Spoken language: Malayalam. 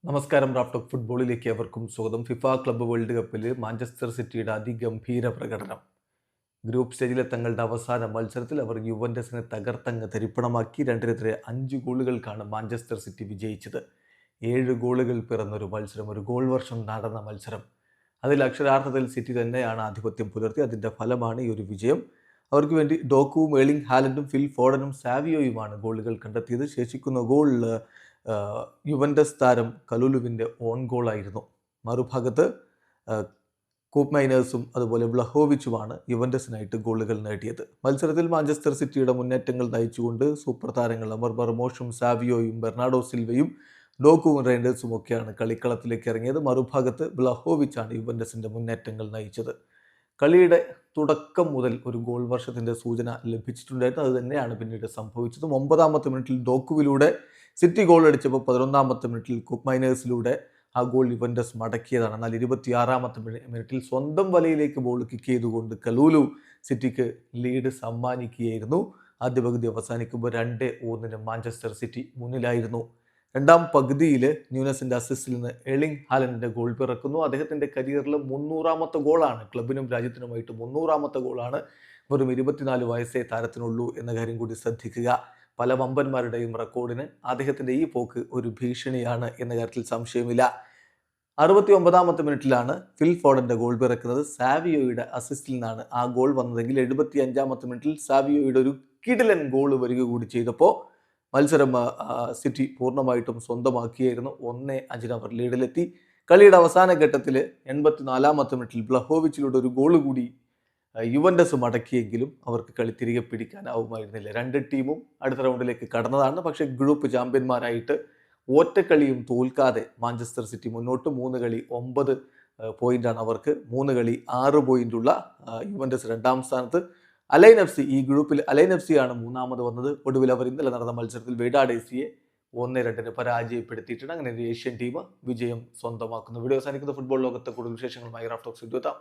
നമസ്കാരം. റാഫ്റ്റോക്ക് ഫുട്ബോളിലേക്ക് അവർക്കും സ്വാഗതം. ഫിഫ ക്ലബ്ബ് വേൾഡ് കപ്പിൽ മാഞ്ചസ്റ്റർ സിറ്റിയുടെ അതിഗംഭീര പ്രകടനം. ഗ്രൂപ്പ് സ്റ്റേജിലെ തങ്ങളുടെ അവസാന മത്സരത്തിൽ അവർ യുവന്റസിനെ തകർത്തങ്ങ് തരിപ്പണമാക്കി. 2-നെതിരെ 5 ഗോളുകൾക്കാണ് മാഞ്ചസ്റ്റർ സിറ്റി വിജയിച്ചത്. 7 ഗോളുകൾ പിറന്നൊരു മത്സരം, ഒരു ഗോൾ വർഷം നടന്ന മത്സരം. അതിൽ അക്ഷരാർത്ഥത്തിൽ സിറ്റി തന്നെയാണ് ആധിപത്യം പുലർത്തി. അതിൻ്റെ ഫലമാണ് ഈ ഒരു വിജയം. അവർക്ക് വേണ്ടി ഡോക്കുവും ഏർലിംഗ് ഹാലൻഡും ഫിൽ ഫോഡനും സാവിയോയുമാണ് ഗോളുകൾ കണ്ടെത്തിയത്. ശേഷിക്കുന്ന ഗോൾ യുവന്റസ് താരം കലുലുവിൻ്റെ ഓൺ ഗോളായിരുന്നു. മറുഭാഗത്ത് കൂപ്പ് മൈനേഴ്സും അതുപോലെ വ്ലഹോവിച്ചുമാണ് യുവന്റസിനായിട്ട് ഗോളുകൾ നേടിയത്. മത്സരത്തിൽ മാഞ്ചസ്റ്റർ സിറ്റിയുടെ മുന്നേറ്റങ്ങൾ നയിച്ചുകൊണ്ട് സൂപ്പർ താരങ്ങൾ അമർ മർമോഷും സാവിയോയും ബെർണാഡോ സിൽവയും ഡോക്കുവും റേൻഡേഴ്സും ഒക്കെയാണ് കളിക്കളത്തിലേക്ക് ഇറങ്ങിയത്. മറുഭാഗത്ത് വ്ലഹോവിച്ചാണ് യുവന്റസിൻ്റെ മുന്നേറ്റങ്ങൾ നയിച്ചത്. കളിയുടെ തുടക്കം മുതൽ ഒരു ഗോൾ വർഷത്തിൻ്റെ സൂചന ലഭിച്ചിട്ടുണ്ടായിരുന്നു. അത് തന്നെയാണ് പിന്നീട് സംഭവിച്ചത്. 9ാമത്തെ മിനിറ്റിൽ ഡോക്കുവിലൂടെ സിറ്റി ഗോൾ അടിച്ചപ്പോൾ 11ാമത്തെ മിനിറ്റിൽ കുപ്പ് മൈനേഴ്സിലൂടെ ആ ഗോൾ യുവന്റസ് മടക്കിയതാണ്. എന്നാൽ 26ാമത്തെ മിനിറ്റിൽ സ്വന്തം വലയിലേക്ക് ബോൾ കിക്ക് ചെയ്തുകൊണ്ട് കലൂലു സിറ്റിക്ക് ലീഡ് സമ്മാനിക്കുകയായിരുന്നു. ആദ്യ പകുതി അവസാനിക്കുമ്പോൾ 2-1 മാഞ്ചസ്റ്റർ സിറ്റി മുന്നിലായിരുന്നു. രണ്ടാം പകുതിയിൽ ന്യൂനസിൻ്റെ അസിസ്റ്റിൽ നിന്ന് ഏർലിംഗ് ഹാലൻഡിൻ്റെ ഗോൾ പിറക്കുന്നു. അദ്ദേഹത്തിൻ്റെ കരിയറിൽ 300ാമത്തെ ഗോളാണ്. ക്ലബിനും രാജ്യത്തിനുമായിട്ട് 300ാമത്തെ ഗോളാണ്. വെറും 24 വയസ്സേ താരത്തിനുള്ളൂ എന്ന കാര്യം കൂടി ശ്രദ്ധിക്കുക. പല വമ്പന്മാരുടെയും റെക്കോർഡിന് അദ്ദേഹത്തിൻ്റെ ഈ പോക്ക് ഒരു ഭീഷണിയാണ് എന്ന കാര്യത്തിൽ സംശയമില്ല. 69ാമത്തെ മിനിറ്റിലാണ് ഫിൽ ഫോഡൻ്റെ ഗോൾ പിറക്കുന്നത്. സാവിയോയുടെ അസിസ്റ്റിൽ നിന്നാണ് ആ ഗോൾ വന്നതെങ്കിൽ 75ാമത്തെ മിനിറ്റിൽ സാവിയോയുടെ ഒരു കിടിലൻ ഗോൾ വരിക കൂടി ചെയ്തപ്പോൾ മത്സരം സിറ്റി പൂർണ്ണമായിട്ടും സ്വന്തമാക്കിയായിരുന്നു. 1-5 അവർ ലീഡിലെത്തി. കളിയുടെ അവസാന ഘട്ടത്തിൽ 84ാമത്തെ മിനിറ്റിൽ ബ്ലഹോവിച്ചിലൂടെ ഒരു ഗോൾ കൂടി യുവന്റസ് മടക്കിയെങ്കിലും അവർക്ക് കളി തിരികെ പിടിക്കാനാവുമായിരുന്നില്ല. 2 ടീമും അടുത്ത റൗണ്ടിലേക്ക് കടന്നതാണ്. പക്ഷേ ഗ്രൂപ്പ് ചാമ്പ്യന്മാരായിട്ട് ഒറ്റക്കളിയും തോൽക്കാതെ മാഞ്ചസ്റ്റർ സിറ്റി മുന്നോട്ട്. 3 കളി 9 പോയിന്റാണ് അവർക്ക്. 3 കളി 6 പോയിന്റുള്ള യുവന്റസ് 2ാം സ്ഥാനത്ത്. അലൈൻ എഫ് സി, ഈ ഗ്രൂപ്പിൽ അലൈൻ എഫ് സി ആണ് 3ാമത് വന്നത്. ഒടുവിൽ അവർ ഇന്നലെ നടന്ന മത്സരത്തിൽ വെയ്ഡാഡ് എസിയെ 1-2 പരാജയപ്പെടുത്തിയിട്ടുണ്ട്. അങ്ങനെ ഒരു ഏഷ്യൻ ടീം വിജയം സ്വന്തമാക്കുന്നു. വീഡിയോ അവസാനിക്കുന്ന ഫുട്ബോൾ ലോകത്തെ കൂടുതൽ വിശേഷങ്ങളുമായി റാഫ്റ്റോക്സ് എത്താം.